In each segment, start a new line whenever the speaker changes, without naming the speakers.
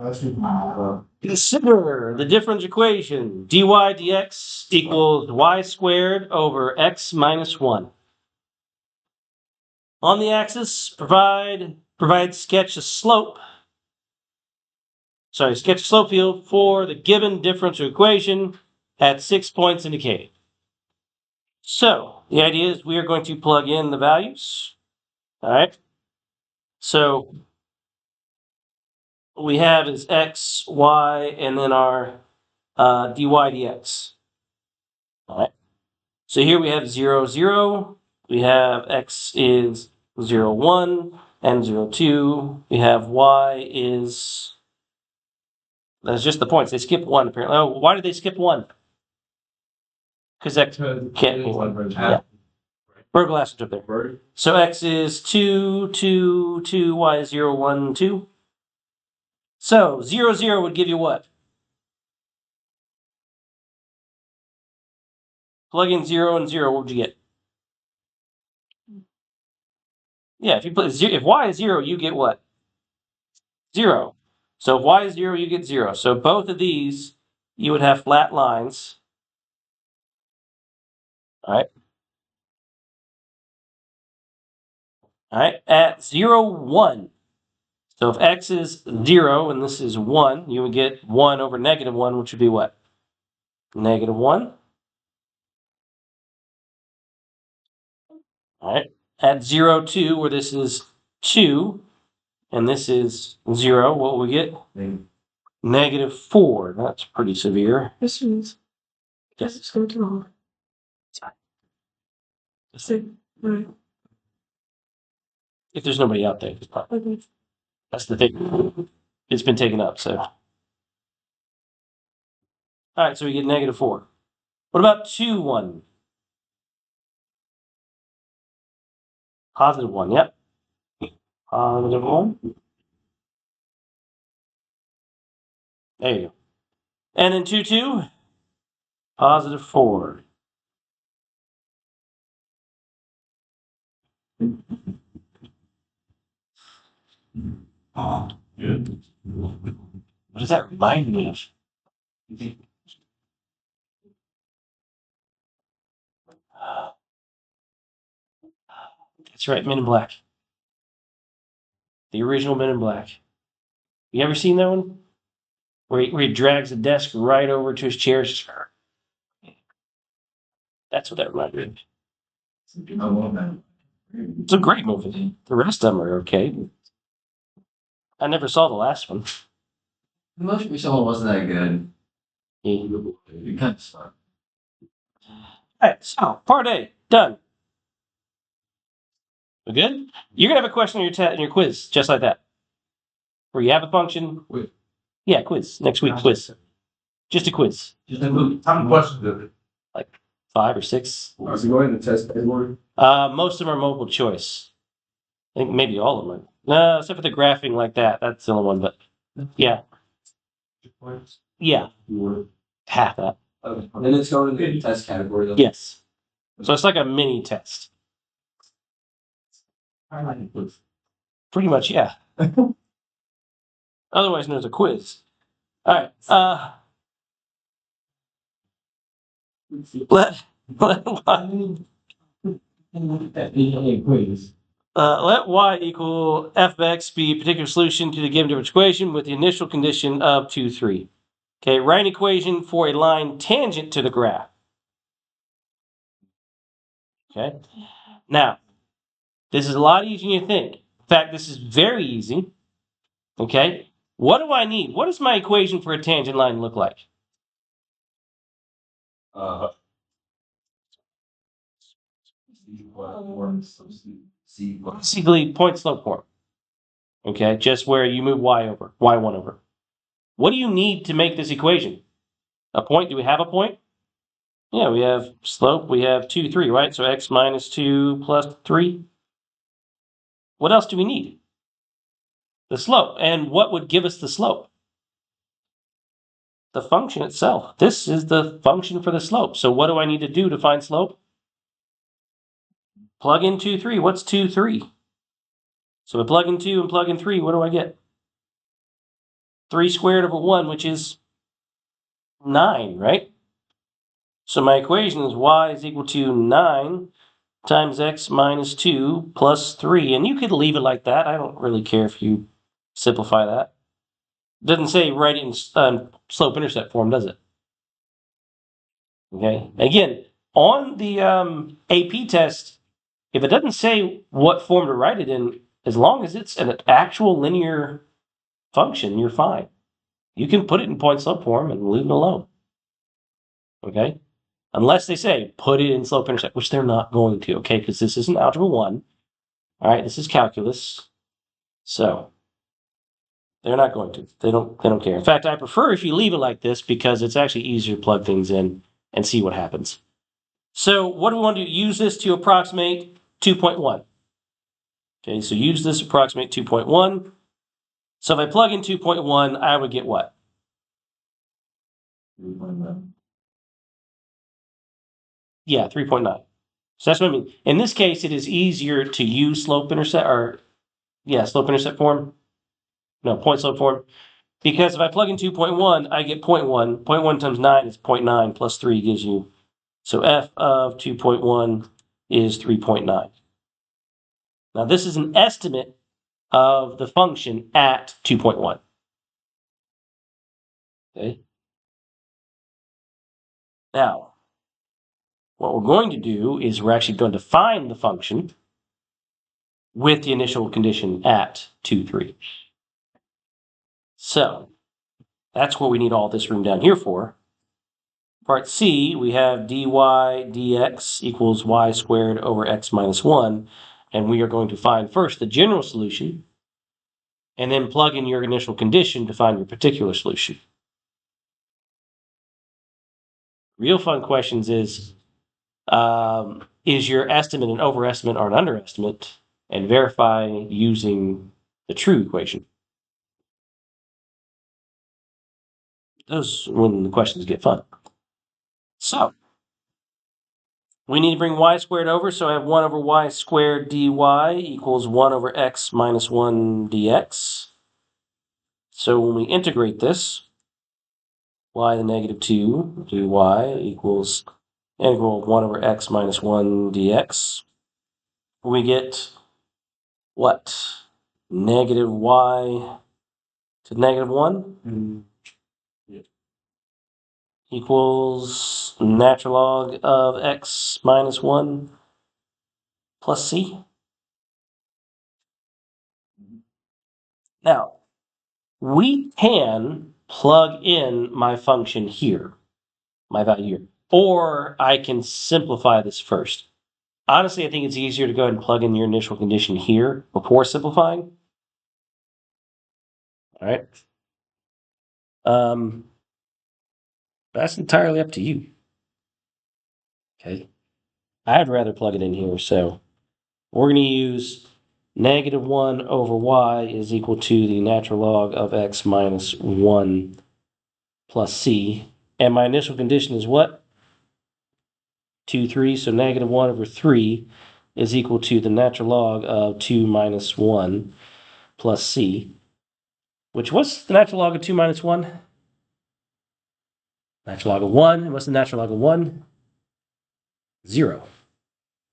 Consider the difference equation. dy dx equals y squared over x minus 1. On the axis, sketch a slope field for the given differential equation at 6 points indicated. So the idea is we are going to plug in the values. All right. So what we have is x, y, and then our dy dx. All right. So here we have 0, 0. We have x is 0, 1 and 0, 2. We have y is, that's just the points. They skipped 1 apparently. Oh, why did they skip 1? Because x can't be 1. Yeah. Burglass up there. So x is 2, 2, 2, y is 0, 1, 2. So 0, 0 would give you what? Plug in 0 and 0, what would you get? Yeah, if y is 0, you get what? 0. So if y is 0, you get 0. So both of these, you would have flat lines. All right. All right, at 0, 1. So if x is 0 and this is 1, you would get 1 over negative 1, which would be what? Negative 1. All right. At 0, 2, where this is 2, and this is 0, what will we get? Negative 4. That's pretty severe.
This means
Yes.
it's going to all. Right.
If there's nobody out there, it's probably,
Okay.
that's the thing. It's been taken up, so. All right, so we get negative 4. What about 2, 1? Positive 1, yep. Positive 1. There you go. And then 2, 2. Positive 4. Good. What does that remind me of? That's right, Men in Black. The original Men in Black. You ever seen that one? Where he drags the desk right over to his chair. That's what that reminded me of. It's a great movie. The rest of them are okay. I never saw the last one.
The most recent one wasn't that good.
Yeah.
It kind of sucked.
Alright, so part A, done. We good? You're gonna have a question in your quiz, just like that. Where you have a function.
Quiz.
Yeah, quiz. Next week, quiz. Just a quiz.
How many questions is it?
Like 5 or 6.
Is it going to test category?
Most of them are multiple choice. I think maybe all of them are. No, except for the graphing like that. That's the only one, but yeah. Yeah. Half that.
Okay. And then it's going to the test category though?
Yes. So it's like a mini test. Pretty much, yeah. Otherwise known as a quiz. All right. Let y equal f of x be a particular solution to the given differential equation with the initial condition of 2, 3. Okay, write an equation for a line tangent to the graph. Okay. Now, this is a lot easier than you think. In fact, this is very easy. Okay. What do I need? What does my equation for a tangent line look like? Basically, point slope form. Okay, just where you move y1 over. What do you need to make this equation? A point? Do we have a point? Yeah, we have slope. We have 2, 3, right? So x minus 2 plus 3. What else do we need? The slope. And what would give us the slope? The function itself. This is the function for the slope. So what do I need to do to find slope? Plug in 2, 3. What's 2, 3? So I plug in 2 and plug in 3. What do I get? 3 squared over 1, which is 9, right? So my equation is y is equal to 9 times x minus 2 plus 3. And you could leave it like that. I don't really care if you simplify that. It doesn't say write it in slope-intercept form, does it? Okay. Again, on the AP test, if it doesn't say what form to write it in, as long as it's an actual linear function, you're fine. You can put it in point-slope form and leave it alone. Okay? Unless they say, put it in slope-intercept, which they're not going to, okay? Because this isn't Algebra 1. All right, this is calculus. So, they're not going to. They don't care. In fact, I prefer if you leave it like this because it's actually easier to plug things in and see what happens. So, what do we want to do? Use this to approximate 2.1. Okay, so use this to approximate 2.1. So if I plug in 2.1, I would get what?
3.9.
Yeah, 3.9. So that's what I mean. In this case, it is easier to use slope-intercept form. No, point-slope form. Because if I plug in 2.1, I get 0.1. 0.1 times 9 is 0.9 plus 3 gives you. So f of 2.1 is 3.9. Now this is an estimate of the function at 2.1. Okay. Now, what we're going to do is we're actually going to find the function with the initial condition at 2, 3. So that's what we need all this room down here for. Part C, we have dy dx equals y squared over x minus 1. And we are going to find first the general solution, and then plug in your initial condition to find your particular solution. Real fun questions is your estimate an overestimate or an underestimate? And verify using the true equation. Those when the questions get fun. So, we need to bring y squared over, so I have 1 over y squared dy equals 1 over x minus 1 dx. So when we integrate this, y to the negative 2 dy equals integral of 1 over x minus 1 dx. We get what? Negative y to negative 1 equals natural log of x minus 1 plus c. Now, we can plug in my function here, my value here, or I can simplify this first. Honestly, I think it's easier to go ahead and plug in your initial condition here before simplifying. All right. That's entirely up to you. Okay. I'd rather plug it in here, so we're going to use negative 1 over y is equal to the natural log of x minus 1 plus c. And my initial condition is what? 2, 3. So negative 1 over 3 is equal to the natural log of 2 minus 1 plus c. Which, what's the natural log of 2 minus 1? Natural log of 1. What's the natural log of 1? 0.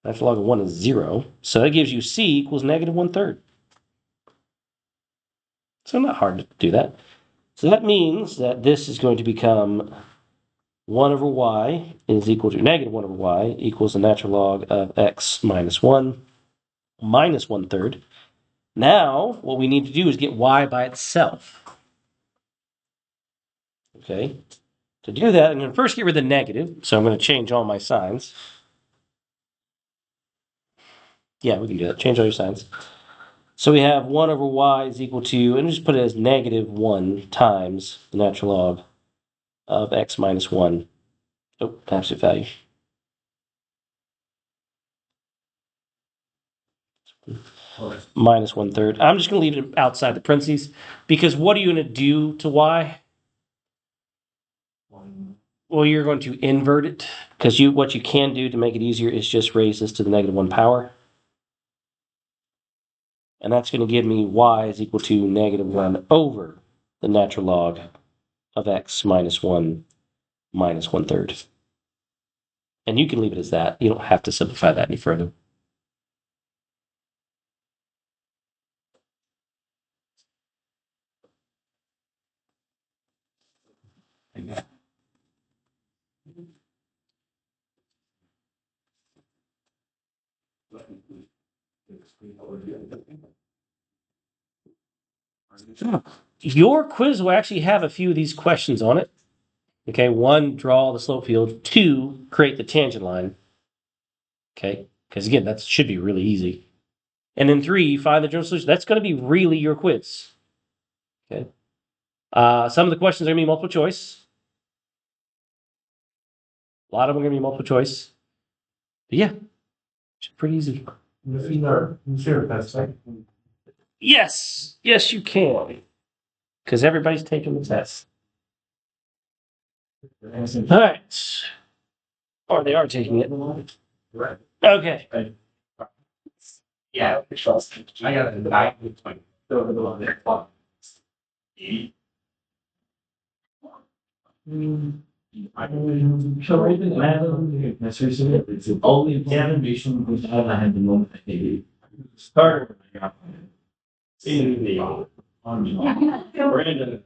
Natural log of 1 is 0. So that gives you c equals negative 1/3. So not hard to do that. So that means that this is going to become 1 over y is equal to negative 1 over y equals the natural log of x minus 1 minus 1/3. Now, what we need to do is get y by itself. Okay. To do that, I'm going to first get rid of the negative. So I'm going to change all my signs. Yeah, we can do that. Change all your signs. So we have 1 over y is equal to, and just put it as negative 1 times the natural log of x minus 1. Oh, absolute value. Minus 1/3. I'm just going to leave it outside the parentheses because what are you going to do to y? Well, you're going to invert it because what you can do to make it easier is just raise this to the negative 1 power. And that's going to give me y is equal to negative 1 over the natural log of x minus 1 minus 1/3. And you can leave it as that. You don't have to simplify that any further. Your quiz will actually have a few of these questions on it. Okay, 1, draw the slope field. 2, create the tangent line. Okay, because again, that should be really easy. And then 3, find the general solution. That's going to be really your quiz. Okay. Some of the questions are going to be multiple choice. A lot of them are going to be multiple choice. But yeah, it's pretty easy. Yes, yes, you can. Because everybody's taking the test. All right. Or they are taking it.
Right.
Okay.
Yeah, I got a 9.0 over the one there. So I didn't have necessarily it's only the animation which I had the moment that they started. In the Brandon.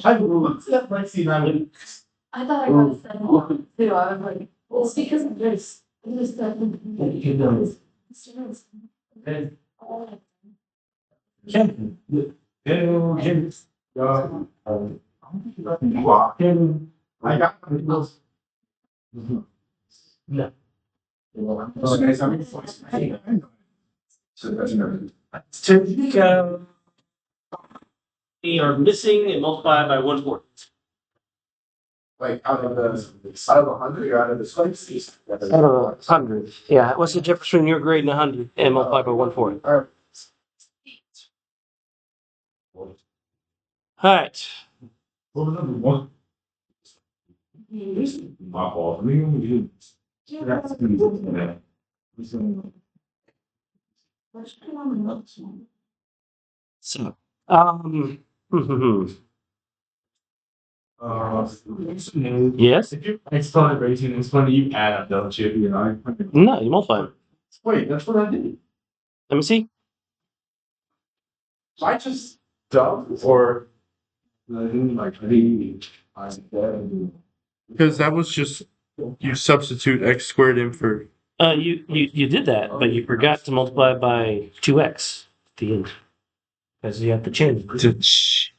I looked at my scene.
I thought I got sent home too. I was like, well, it's because of this. I just thought.
I got it.
No. We are missing and multiply by 1/4.
Like out of 100 or out of the slices?
Out of 100. Yeah. What's the difference between your grade and 100 and multiply by 1/4? All right.
Well, number one. This is my fault. I mean, that's
So, yes.
If you exponent raising this one, you add up, don't you? You know.
No, you multiply.
Wait, that's what I did.
Let me see.
I just dumb or
Because that was just you substitute x squared in for
You did that, but you forgot to multiply by 2x at the end. Because you have to change.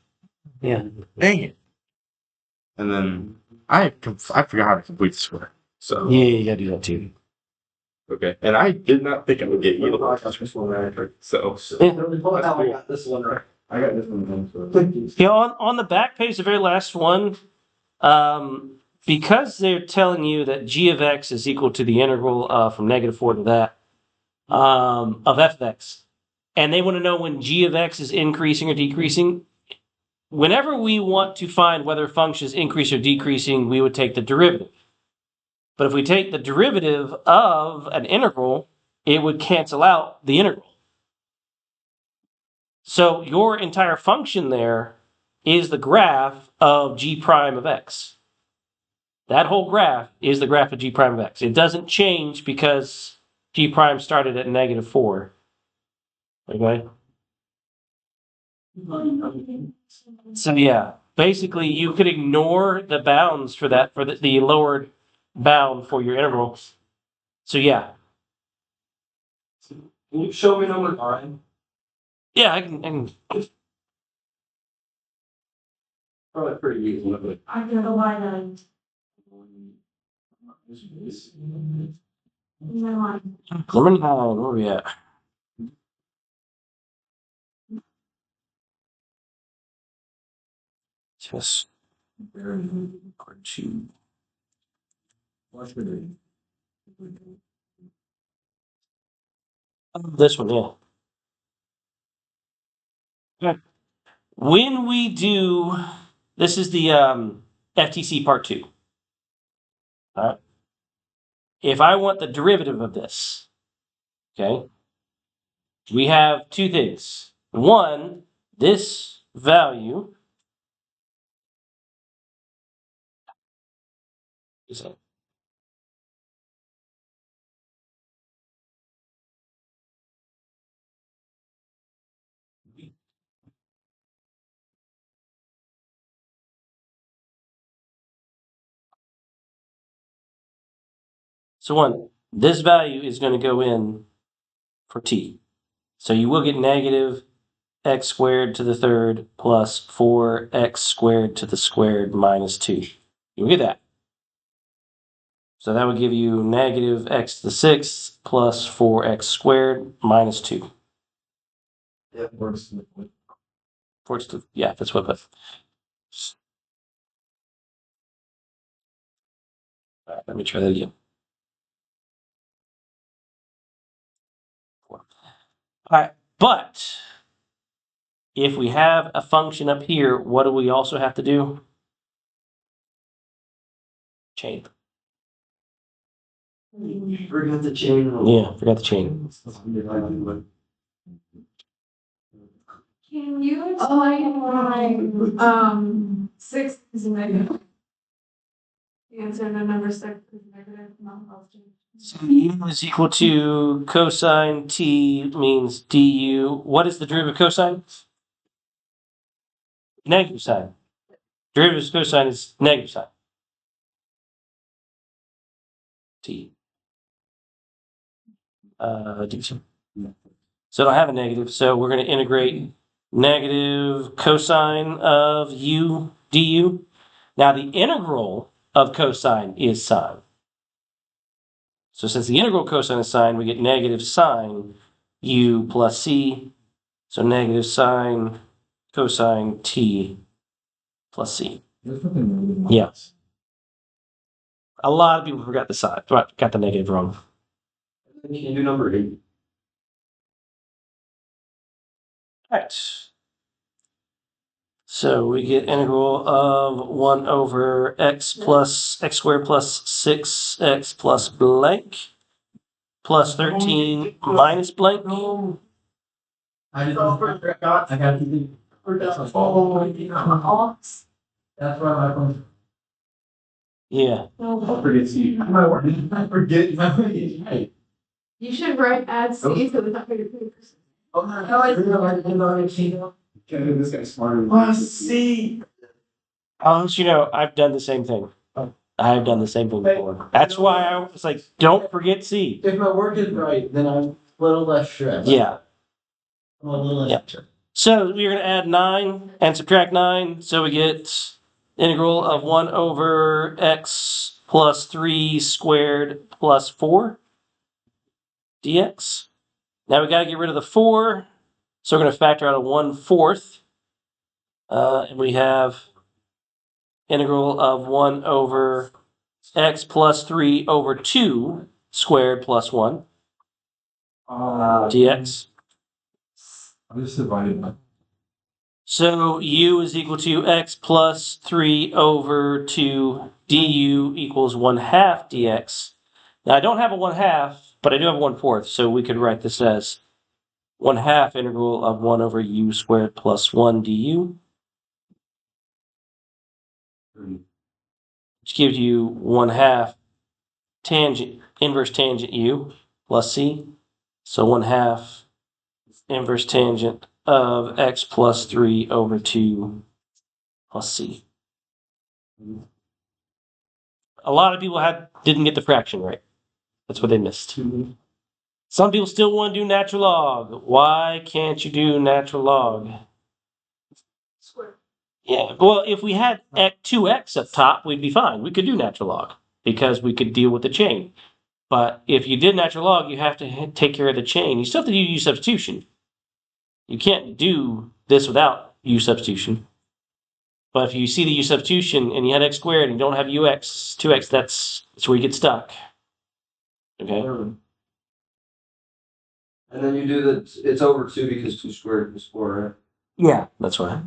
Yeah.
dang it. And then I forgot how to complete the square. So
Yeah, you gotta do that too.
okay, and I did not think I would get either. So
Yeah.
I got this one right. I got this one.
Yeah, on the back page, the very last one, because they're telling you that g of x is equal to the integral from -4 to that of f of x, and they want to know when g of x is increasing or decreasing. Whenever we want to find whether a function is increasing or decreasing, we would take the derivative. But if we take the derivative of an integral, it would cancel out the integral. So your entire function there is the graph of g prime of x. That whole graph is the graph of g prime of x. It doesn't change because g prime started at -4. Okay? So yeah, basically you could ignore the bounds for that, for the lowered bound for your integral. So yeah.
Can you show me number 9?
Yeah, I can
Probably pretty easy.
I got a line on. No line.
number 9, where are we at? Just to this one, yeah. Okay. When we do, this is the FTC part 2. All right. If I want the derivative of this, okay, we have two things. One, this value is so one, this value is going to go in for t. So you will get negative x squared to the third plus 4x squared to the squared minus 2. You'll get that. So that would give you negative x to the sixth plus 4x squared minus 2.
Yeah, works.
Yeah, that's what. All right, let me try that again. All right, but if we have a function up here, what do we also have to do? Chain.
Forgot the chain.
Yeah, forgot the chain.
Can you explain why 6 is negative? The answer to number 6 is negative, not positive.
So u is equal to cosine t means du. What is the derivative of cosine? Negative sine. Derivative of cosine is negative sine. T. Du. So I don't have a negative, so we're going to integrate negative cosine of u du. Now the integral of cosine is sine. So since the integral cosine is sine, we get negative sine u plus c. So negative sine cosine t plus c. Yeah. A lot of people forgot the sine. Got the negative wrong.
Can you do number 8?
All right. So we get integral of 1 over x squared plus 6x plus blank plus 13 minus blank.
I forgot. I got to do. That's why my phone.
Yeah.
I forget C. My word. I forget my way.
You should write add C so it's not going to
Oh, I this guy's smarter. Oh, C.
I'll let you know, I've done the same thing. I have done the same thing before. That's why I was like, don't forget C.
If my work is right, then I'm a little less stressed.
Yeah.
I'm a little less stressed.
So we're going to add 9 and subtract 9. So we get integral of 1 over x plus 3 squared plus 4 dx. Now we got to get rid of the 4. So we're going to factor out a 1/4. And we have integral of 1 over x plus 3 over 2 squared plus 1 dx.
I'm just divided by.
So u is equal to x plus 3 over 2 du equals 1/2 dx. Now I don't have a 1/2, but I do have 1/4, so we could write this as 1/2 integral of 1 over u squared plus 1 du. Which gives you 1/2 inverse tangent u plus c. So 1/2 inverse tangent of x plus 3 over 2 plus c. A lot of people didn't get the fraction right. That's what they missed. Some people still want to do natural log. Why can't you do natural log?
Square.
Yeah, well, if we had 2x up top, we'd be fine. We could do natural log because we could deal with the chain. But if you did natural log, you have to take care of the chain. You still have to do u substitution. You can't do this without u substitution. But if you see the u substitution and you had x squared and you don't have ux, 2x, that's where you get stuck. Okay?
And then you do that, it's over 2 because 2 squared is 4, right?
Yeah, that's right.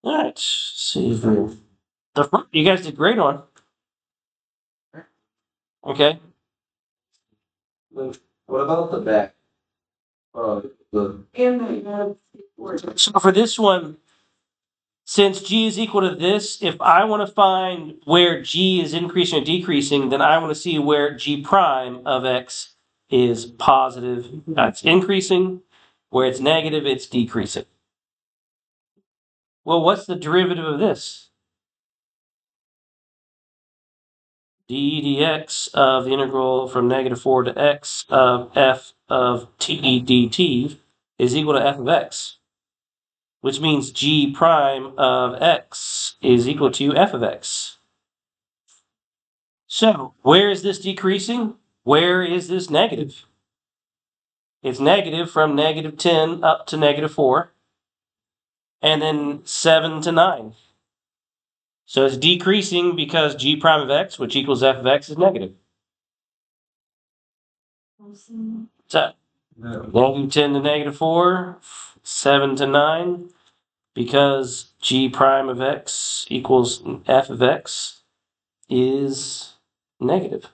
All right, see if you guys did great on. Okay.
What about the back? The,
And the,
So for this one, since g is equal to this, if I want to find where g is increasing or decreasing, then I want to see where g prime of x is positive, it's increasing. Where it's negative, it's decreasing. Well, what's the derivative of this? d dx of the integral from -4 to x of f of t dt is equal to f of x, which means g prime of x is equal to f of x. So, where is this decreasing? Where is this negative? It's negative from -10 up to -4, and then 7 to 9. So it's decreasing because g prime of x, which equals f of x, is negative. So, -10 to -4, 7 to 9, because g prime of x equals f of x is negative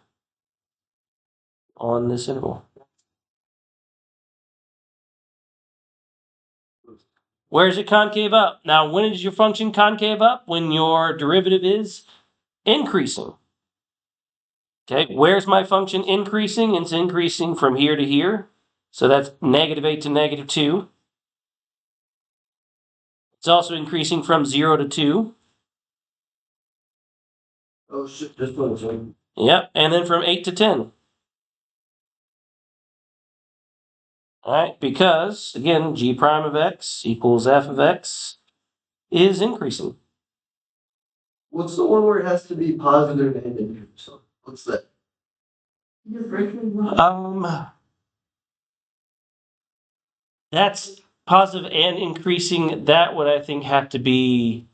on this interval. Where is it concave up? Now, when is your function concave up? When your derivative is increasing. Okay, where's my function increasing? It's increasing from here to here. So that's -8 to -2. It's also increasing from 0 to 2.
oh shit, this one's one.
Yep, and then from 8 to 10. All right, because, again, g prime of x equals f of x is increasing.
What's the one where it has to be positive and negative? So what's that?
you're breaking one.
That's positive and increasing. That would, I think, have to be,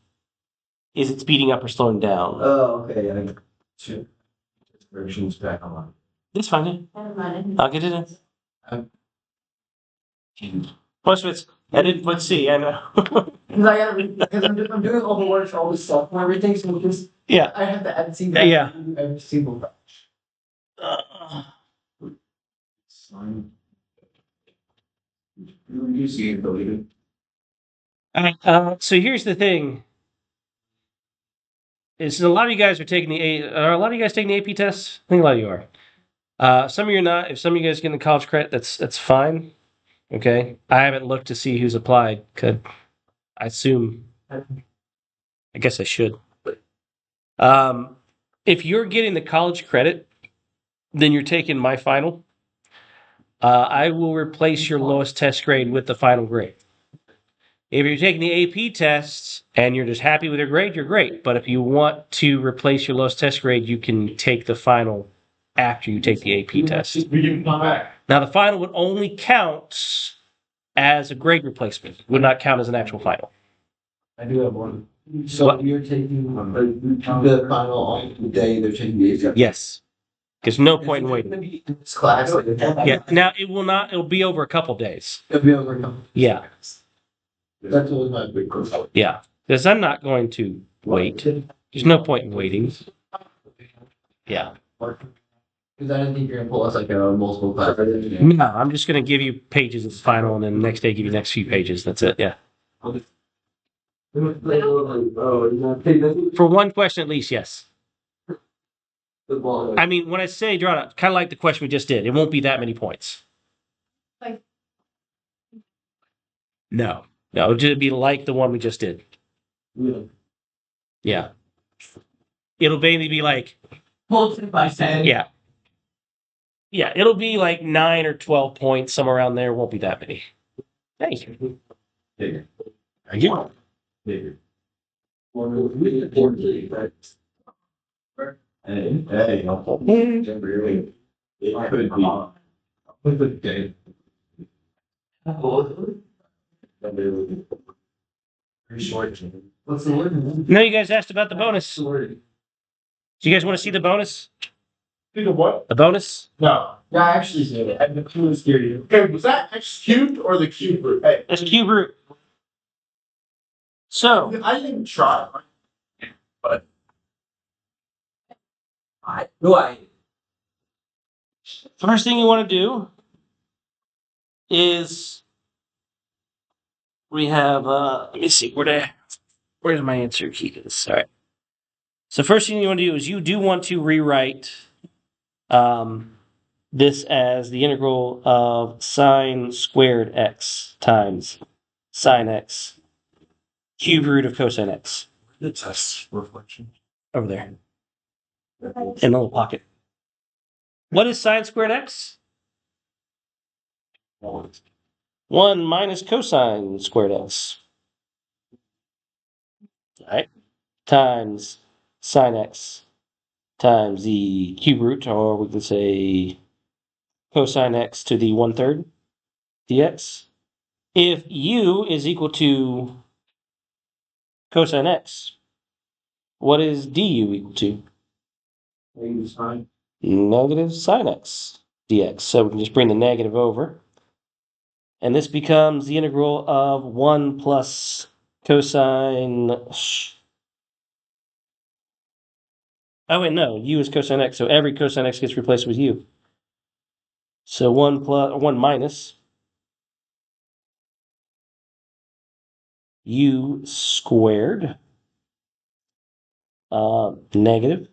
is it speeding up or slowing down?
Oh, okay, I
Two. Versions back on.
That's fine. I'll get it in.
Um,
Most of it's, I didn't put C, I know.
Because I'm doing all the work for all this stuff and everything, so just
Yeah.
I have to add
Yeah.
every single batch.
Sign. You use the ability.
So here's the thing. Is a lot of you guys are taking are a lot of you guys taking the AP test? I think a lot of you are. Some of you are not. If some of you guys get the college credit, that's fine. Okay. I haven't looked to see who's applied. Could I assume? I guess I should. If you're getting the college credit, then you're taking my final. I will replace your lowest test grade with the final grade. If you're taking the AP tests and you're just happy with your grade, you're great. But if you want to replace your lowest test grade, you can take the final after you take the AP test.
We can come back.
Now, the final would only count as a grade replacement. It would not count as an actual final.
I do have one.
So you're taking the final on the day they're taking the exam.
Yes. There's no point in waiting.
In this class, like,
Yeah. Now, it will not, it'll be over a couple days.
It'll be over a couple.
Yeah.
That's always my big question.
Yeah. Because I'm not going to wait. There's no point in waiting. Yeah.
Because I didn't think you're gonna pull us like a multiple class.
No, I'm just going to give you pages of the final and then the next day give you the next few pages. That's it. Yeah. For one question at least, yes. I mean, when I say draw it out, kind of like the question we just did, it won't be that many points.
Like-
No. No, it'll just be like the one we just did. Yeah. It'll mainly be like,
Multiple by 10.
yeah. Yeah, it'll be like 9 or 12 points, somewhere around there. Won't be that many. Thank you.
Bigger.
Thank you.
Bigger. Hey, I'll pull. Really? It could be. With the day. Very short.
What's the word?
No, you guys asked about the bonus. Do you guys want to see the bonus?
See the what?
The bonus?
No.
Yeah, I actually did it.
I'm too scared of you. Okay, was that X cubed or the cube root? Hey,
That's cube root. So,
I didn't try.
Do I?
first thing you want to do is we have let me see where's my answer key to this. All right. So first thing you want to do is you do want to rewrite this as the integral of sine squared x times sine x cube root of cosine x.
The test reflection.
Over there. In the little pocket. What is sine squared x? 1 minus cosine squared x. Alright. Times sine x times the cube root, or we can say cosine x to the 1/3 dx. If u is equal to cosine x, what is du equal to?
Negative sign.
Negative sine x dx. So we can just bring the negative over. And this becomes the integral of 1 plus cosine. Oh, wait, no. U is cosine x. So every cosine x gets replaced with u. So 1 minus u squared negative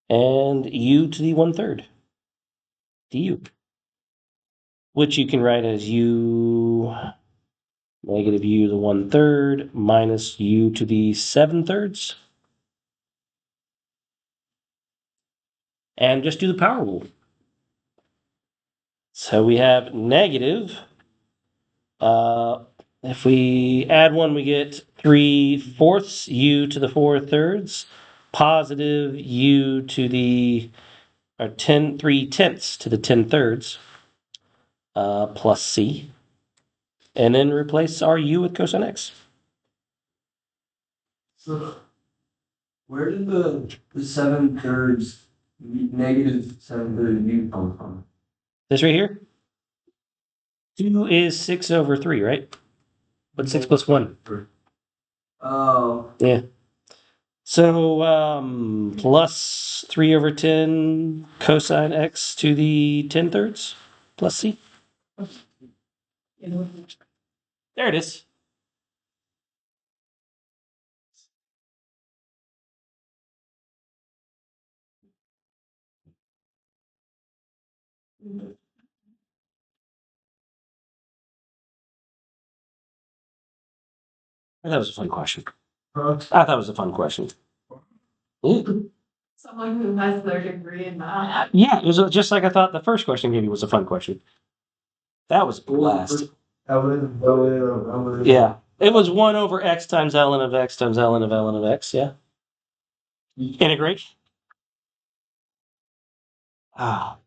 and u to the 1/3 du, which you can write as u negative u to the 1/3 minus u to the 7/3, and just do the power rule. So we have negative. If we add 1, we get 3/4 u to the 4/3, positive u to the 3/10 to the 10/3, plus c, and then replace our u with cosine x.
So, where did the 7/3 negative 7/3 u come from?
This right here. 2 is 6 over 3, right? What's 6 plus 1?
Oh,
Yeah. So plus 3 over 10 cosine x to the 10/3 plus c. There it is. That was a fun question. I thought it was a fun question.
Someone who has their degree in math.
Yeah, it was just like I thought the first question maybe was a fun question. That was a blast. Yeah. It was 1 over x times ln of x times ln of ln of x, yeah. Integrate. Ah.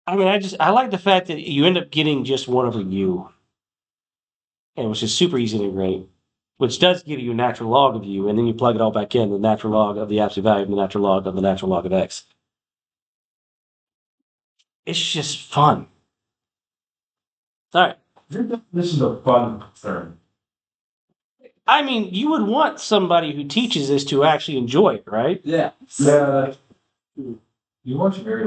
I mean, I like the fact that you end up getting just 1 over u. And which is super easy to integrate, which does give you a natural log of u, and then you plug it all back in, the natural log of the absolute value of the natural log of the natural log of x. It's just fun. All right.
This is a fun concern.
I mean, you would want somebody who teaches this to actually enjoy it, right?
yeah.
Yeah. You want your